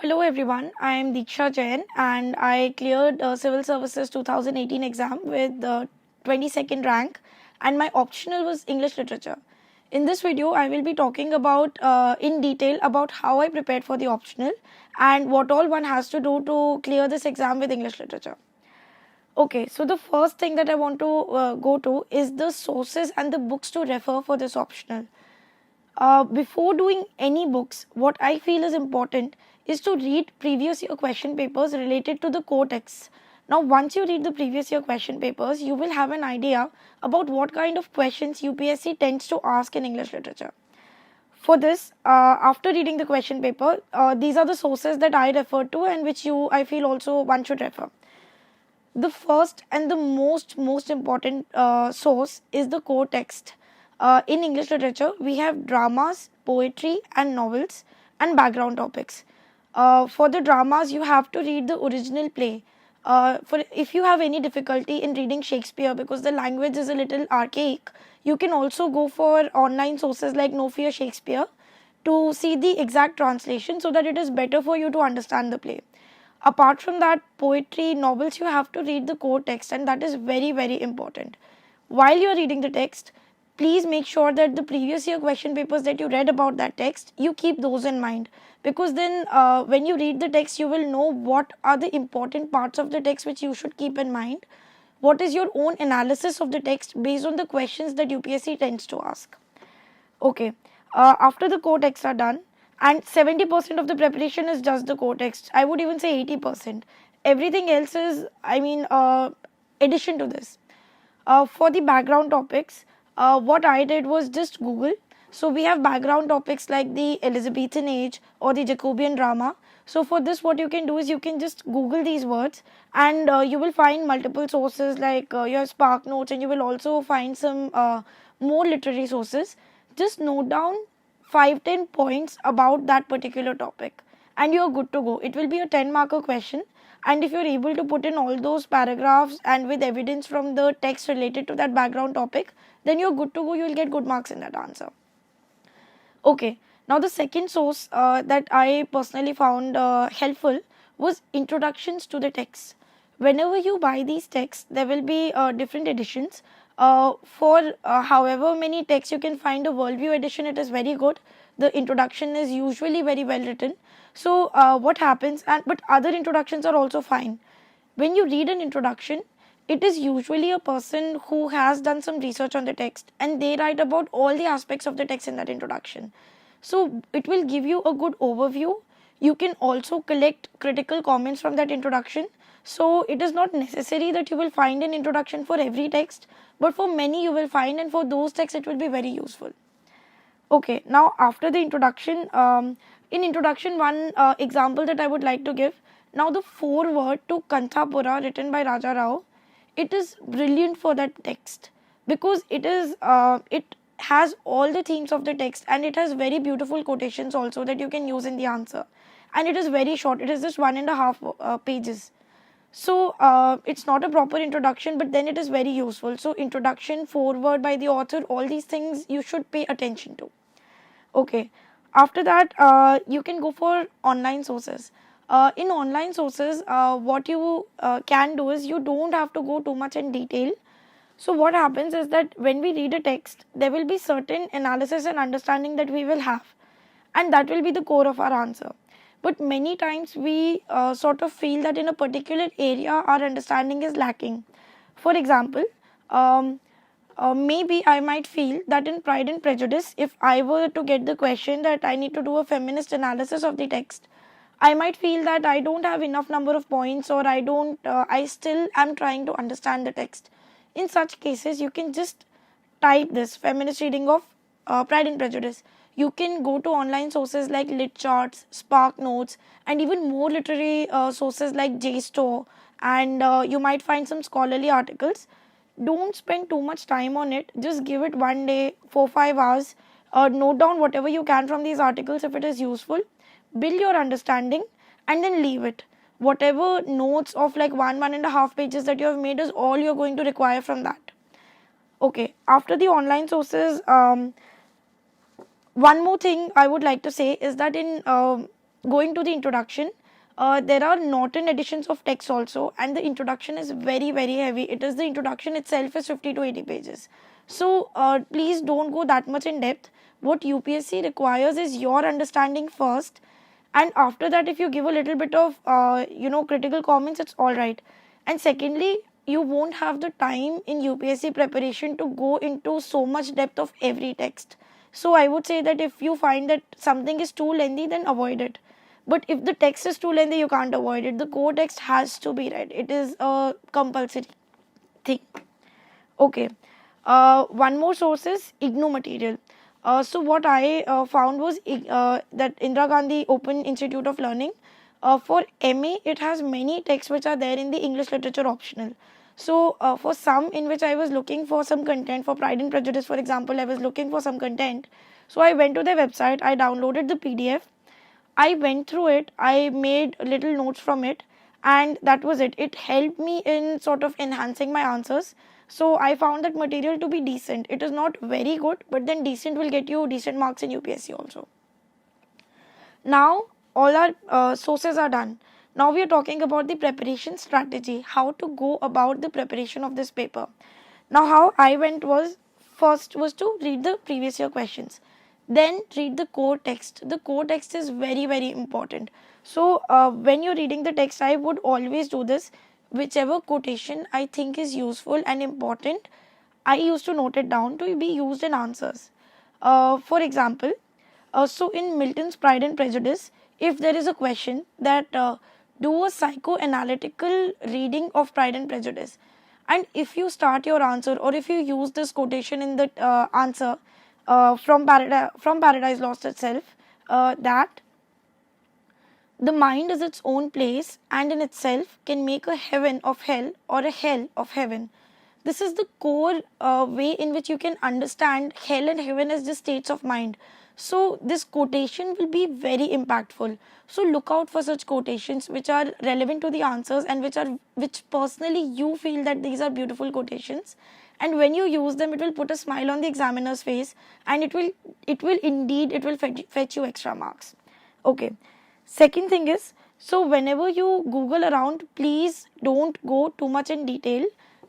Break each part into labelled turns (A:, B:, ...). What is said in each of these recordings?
A: Hello everyone, I am Deeksha Jain and I cleared Civil Services 2018 exam with the 22nd rank and my optional was English Literature. In this video, I will be talking about in detail about how I prepared for the optional and what all one has to do to clear this exam with English Literature. Okay, so the first thing that I want to go to is the sources and the books to refer for this optional. Before doing any books, what I feel is important is to read previous year question papers related to the core texts. Now, once you read the previous year question papers, you will have an idea about what kind of questions UPSC tends to ask in English literature. For this, after reading the question paper, these are the sources that I refer to and which I feel also one should refer. The first and the most important source is the core text. In English literature, we have dramas, poetry and novels and background topics. For the dramas, you have to read the original play. If you have any difficulty in reading Shakespeare because the language is a little archaic, you can also go for online sources like No Fear Shakespeare to see the exact translation so that it is better for you to understand the play. Apart from that, poetry, novels, you have to read the core text and that is very important. While you are reading the text, please make sure that the previous year question papers that you read about that text, you keep those in mind. Because then when you read the text, you will know what are the important parts of the text which you should keep in mind. What is your own analysis of the text based on the questions that UPSC tends to ask. Okay, after the core texts are done, and 70% of the preparation is just the core text. I would even say 80%. Everything else is, addition to this. For the background topics, what I did was just Google. So we have background topics like the Elizabethan age or the Jacobean drama. So for this, what you can do is you can just Google these words and you will find multiple sources like your Spark Notes, and you will also find some more literary sources. Just note down 5-10 points about that particular topic and you're good to go. It will be a 10-marker question, and if you're able to put in all those paragraphs and with evidence from the text related to that background topic, then you're good to go. You'll get good marks in that answer. Okay, now the second source that I personally found helpful was introductions to the text. Whenever you buy these texts, there will be different editions. For however many texts you can find a worldview edition, it is very good. The introduction is usually very well written. So what happens, but other introductions are also fine. When you read an introduction, it is usually a person who has done some research on the text and they write about all the aspects of the text in that introduction. So it will give you a good overview. You can also collect critical comments from that introduction. So it is not necessary that you will find an introduction for every text, but for many you will find, and for those texts it will be very useful. Okay, now after the introduction, in introduction, one example that I would like to give. Now the foreword to Kanthapura written by Raja Rao, it is brilliant for that text because it has all the themes of the text and it has very beautiful quotations also that you can use in the answer, and it is very short. It is just 1.5 pages. So it's not a proper introduction, but then it is very useful. So introduction, foreword by the author, all these things you should pay attention to. Okay, after that you can go for online sources. In online sources, what you can do is you don't have to go too much in detail. So what happens is that when we read a text, there will be certain analysis and understanding that we will have, and that will be the core of our answer. But many times we sort of feel that in a particular area our understanding is lacking. For example, maybe I might feel that in Pride and Prejudice, if I were to get the question that I need to do a feminist analysis of the text, I might feel that I don't have enough number of points, or I still am trying to understand the text. In such cases, you can just type this feminist reading of Pride and Prejudice. You can go to online sources like Lit Charts, Spark Notes, and even more literary sources like JSTOR, and you might find some scholarly articles. Don't spend too much time on it. Just give it one day, 4-5 hours. Note down whatever you can from these articles if it is useful. Build your understanding and then leave it. Whatever notes of like 1.5 pages that you have made is all you're going to require from that. Okay, after the online sources, one more thing I would like to say is that in going to the introduction, there are Norton editions of text also, and the introduction is very heavy. It is the introduction itself is 50 to 80 pages. So please don't go that much in depth. What UPSC requires is your understanding first, and after that if you give a little bit of critical comments, it's all right. And secondly, you won't have the time in UPSC preparation to go into so much depth of every text. So I would say that if you find that something is too lengthy, then avoid it. But if the text is too lengthy, you can't avoid it. The core text has to be read. It is a compulsory thing. Okay. One more source is IGNOU material. So what I found was that Indira Gandhi Open Institute of Learning, for MA, it has many texts which are there in the English literature optional. So for some in which I was looking for some content, for Pride and Prejudice for example, I was looking for some content. So I went to their website, I downloaded the PDF, I went through it, I made little notes from it, and that was it. It helped me in sort of enhancing my answers. So I found that material to be decent. It is not very good, but then decent will get you decent marks in UPSC also. Now all our sources are done. Now we are talking about the preparation strategy, how to go about the preparation of this paper. Now how I went was, first was to read the previous year questions, then read the core text. The core text is very important. So when you're reading the text, I would always do this. Whichever quotation I think is useful and important, I used to note it down to be used in answers. For example, so in Milton's Pride and Prejudice, if there is a question that do a psychoanalytical reading of Pride and Prejudice, and if you start your answer or if you use this quotation in the answer from Paradise Lost itself, that the mind is its own place and in itself can make a heaven of hell or a hell of heaven. This is the core way in which you can understand hell and heaven as just states of mind. So this quotation will be very impactful. So look out for such quotations which are relevant to the answers and which personally you feel that these are beautiful quotations. And when you use them, it will put a smile on the examiner's face, and it will fetch you extra marks. Okay. Second thing is, so whenever you Google around, please don't go too much in detail.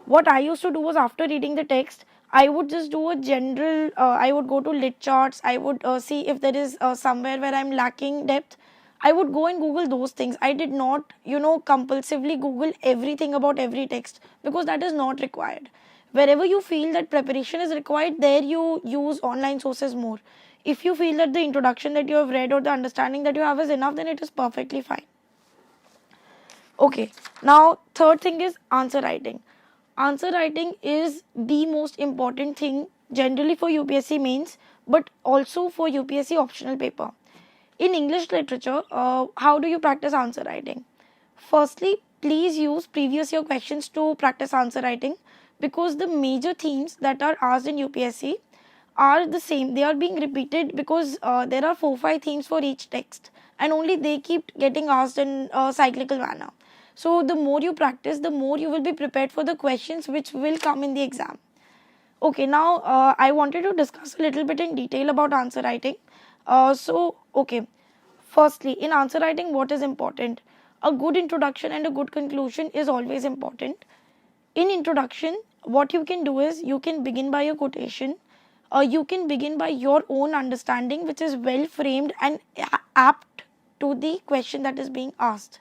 A: What I used to do was, after reading the text, I would just do a general, I would go to lit charts, I would see if there is somewhere where I'm lacking depth. I would go and Google those things. I did not, compulsively Google everything about every text, because that is not required. Wherever you feel that preparation is required, there you use online sources more. If you feel that the introduction that you have read or the understanding that you have is enough, then it is perfectly fine. Okay, now third thing is answer writing. Answer writing is the most important thing generally for UPSC mains, but also for UPSC optional paper. In English literature, how do you practice answer writing? Firstly, please use previous year questions to practice answer writing, because the major themes that are asked in UPSC are the same. They are being repeated because there are 4-5 themes for each text, and only they keep getting asked in a cyclical manner. So the more you practice, the more you will be prepared for the questions which will come in the exam. Okay, now I wanted to discuss a little bit in detail about answer writing. Firstly, in answer writing, what is important? A good introduction and a good conclusion is always important. In introduction, what you can do is, you can begin by a quotation. You can begin by your own understanding, which is well framed and apt to the question that is being asked.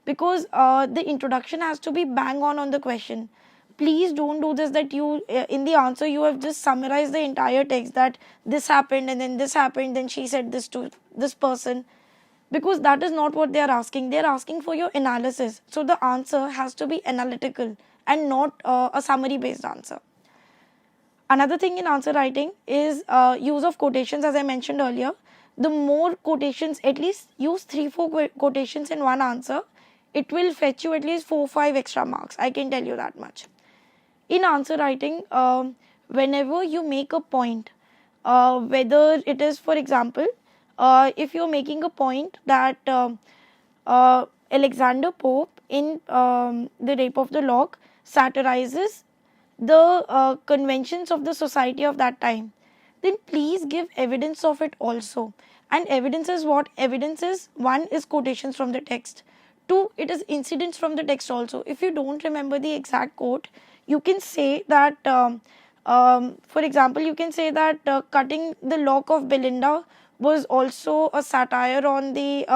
A: Because the introduction has to be bang on the question. Please don't do this, that you in the answer you have just summarized the entire text, that this happened and then this happened, then she said this to this person. Because that is not what they are asking. They are asking for your analysis. So the answer has to be analytical and not a summary based answer. Another thing in answer writing is use of quotations, as I mentioned earlier. The more quotations, at least use 3-4 quotations in one answer, it will fetch you at least 4-5 extra marks. I can tell you that much. In answer writing, whenever you make a point, whether it is, for example, if you're making a point that Alexander Pope in The Rape of the Lock satirizes the conventions of the society of that time, then please give evidence of it also. And evidence is what? Evidence is, one is quotations from the text. Two, it is incidents from the text also. If you don't remember the exact quote, you can say that, for example, you can say that cutting the lock of Belinda was also a satire on the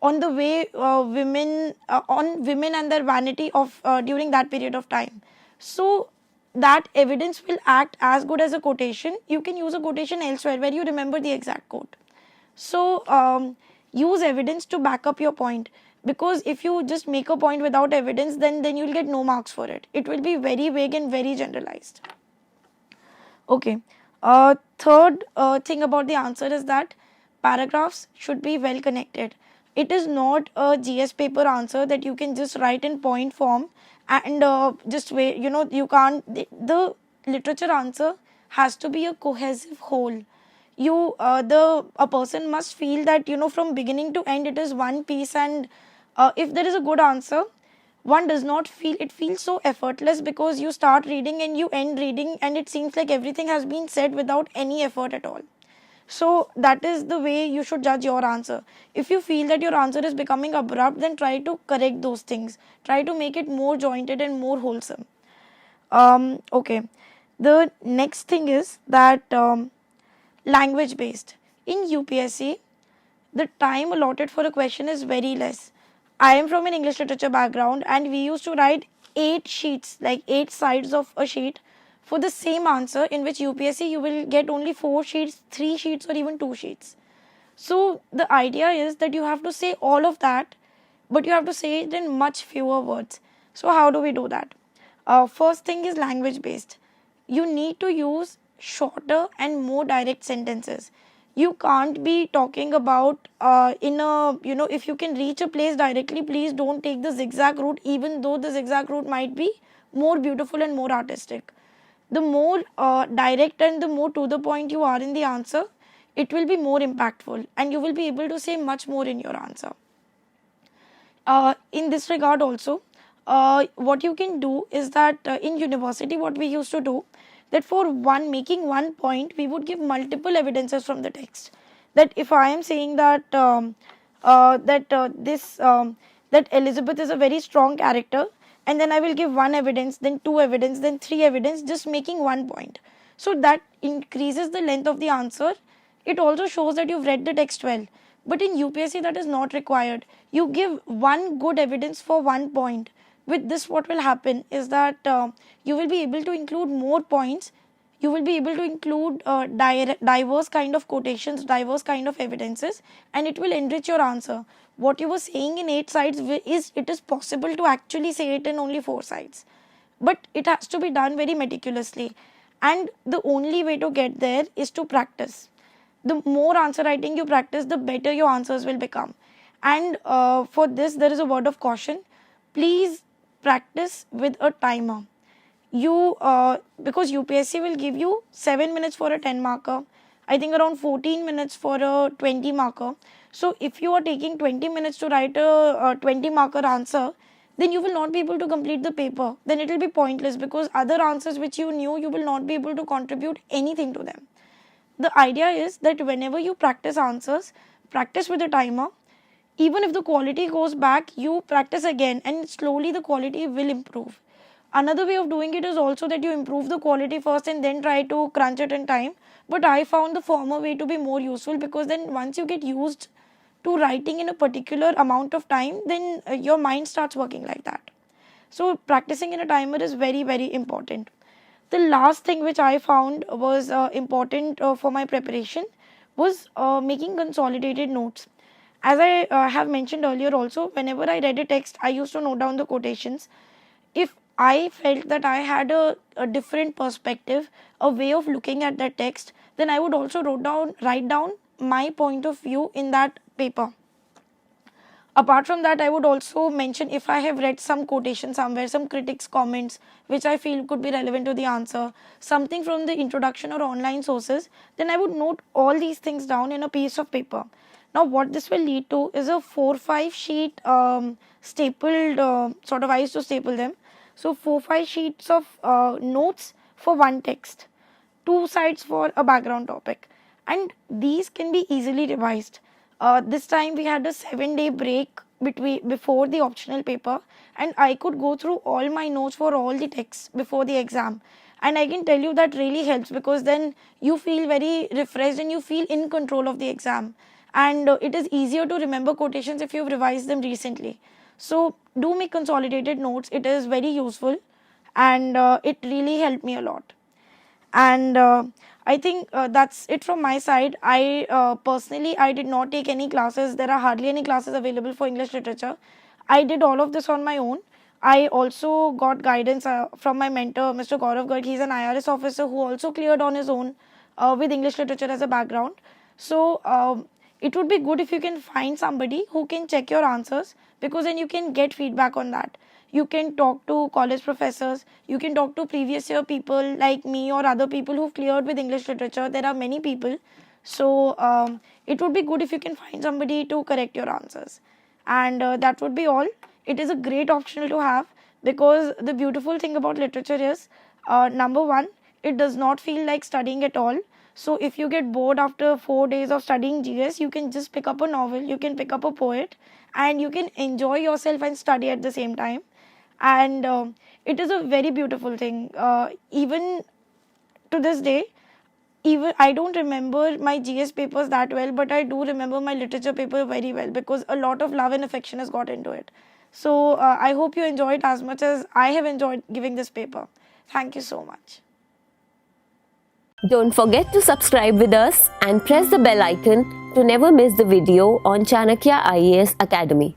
A: way on women and their vanity of during that period of time. So that evidence will act as good as a quotation. You can use a quotation elsewhere where you remember the exact quote. So use evidence to back up your point, because if you just make a point without evidence, then you'll get no marks for it. It will be very vague and very generalized. Okay. Third thing about the answer is that paragraphs should be well connected. It is not a GS paper answer that you can just write in point form and just wait. You can't. The literature answer has to be a cohesive whole. A person must feel that from beginning to end it is one piece, and if there is a good answer, one does not feel it feels so effortless, because you start reading and you end reading and it seems like everything has been said without any effort at all. So that is the way you should judge your answer. If you feel that your answer is becoming abrupt, then try to correct those things. Try to make it more jointed and more wholesome. Okay. The next thing is that language based. In UPSC, the time allotted for a question is very less. I am from an English literature background, and we used to write 8 sheets, like 8 sides of a sheet for the same answer, in which UPSC you will get only 4 sheets, 3 sheets, or even 2 sheets. So the idea is that you have to say all of that, but you have to say it in much fewer words. So how do we do that? First thing is language based. You need to use shorter and more direct sentences. You can't be talking about if you can reach a place directly, please don't take the zigzag route, even though the zigzag route might be more beautiful and more artistic. The more direct and the more to the point you are in the answer, it will be more impactful and you will be able to say much more in your answer. In this regard also, what you can do is that in university what we used to do, that for making one point, we would give multiple evidences from the text. That if I am saying that that Elizabeth is a very strong character, and then I will give one evidence, then 2 evidence, then 3 evidence, just making one point. So that increases the length of the answer. It also shows that you've read the text well. But in UPSC that is not required. You give one good evidence for one point. With this, what will happen is that you will be able to include more points. You will be able to include diverse kind of quotations, diverse kind of evidences, and it will enrich your answer. What you were saying in 8 sides it is possible to actually say it in only 4 sides. But it has to be done very meticulously. And the only way to get there is to practice. The more answer writing you practice, the better your answers will become. And for this, there is a word of caution. Please practice with a timer. Because UPSC will give you 7 minutes for a 10 marker, I think around 14 minutes for a 20 marker. So if you are taking 20 minutes to write a 20 marker answer, then you will not be able to complete the paper. Then it will be pointless, because other answers which you knew, you will not be able to contribute anything to them. The idea is that whenever you practice answers, practice with a timer. Even if the quality goes back, you practice again, and slowly the quality will improve. Another way of doing it is also that you improve the quality first and then try to crunch it in time. But I found the former way to be more useful, because then once you get used to writing in a particular amount of time, then your mind starts working like that. So practicing in a timer is very, very important. The last thing which I found was important for my preparation was making consolidated notes. As I have mentioned earlier also, whenever I read a text, I used to note down the quotations. If I felt that I had a different perspective, a way of looking at that text, then I would also write down my point of view in that paper. Apart from that, I would also mention if I have read some quotation somewhere, some critics' comments, which I feel could be relevant to the answer, something from the introduction or online sources, then I would note all these things down in a piece of paper. Now, what this will lead to is a 4-5 sheet stapled, I used to staple them. So 4-5 sheets of notes for one text. 2 sides for a background topic, and these can be easily revised. This time we had a 7-day break before the optional paper, and I could go through all my notes for all the texts before the exam. And I can tell you that really helps, because then you feel very refreshed and you feel in control of the exam. And it is easier to remember quotations if you've revised them recently. So do make consolidated notes. It is very useful, and it really helped me a lot. And I think that's it from my side. I personally, I did not take any classes. There are hardly any classes available for English literature. I did all of this on my own. I also got guidance from my mentor, Mr. Gaurav Garg. He's an IRS officer who also cleared on his own with English literature as a background. So it would be good if you can find somebody who can check your answers, because then you can get feedback on that. You can talk to college professors, you can talk to previous year people like me or other people who've cleared with English literature. There are many people. So it would be good if you can find somebody to correct your answers. And that would be all. It is a great optional to have, because the beautiful thing about literature is, number one, it does not feel like studying at all. So if you get bored after 4 days of studying GS, you can just pick up a novel, you can pick up a poet, and you can enjoy yourself and study at the same time. And it is a very beautiful thing. Even to this day, even I don't remember my GS papers that well, but I do remember my literature paper very well, because a lot of love and affection has got into it. So I hope you enjoy it as much as I have enjoyed giving this paper. Thank you so much.
B: Don't forget to subscribe with us and press the bell icon to never miss the video on Chanakya IAS Academy.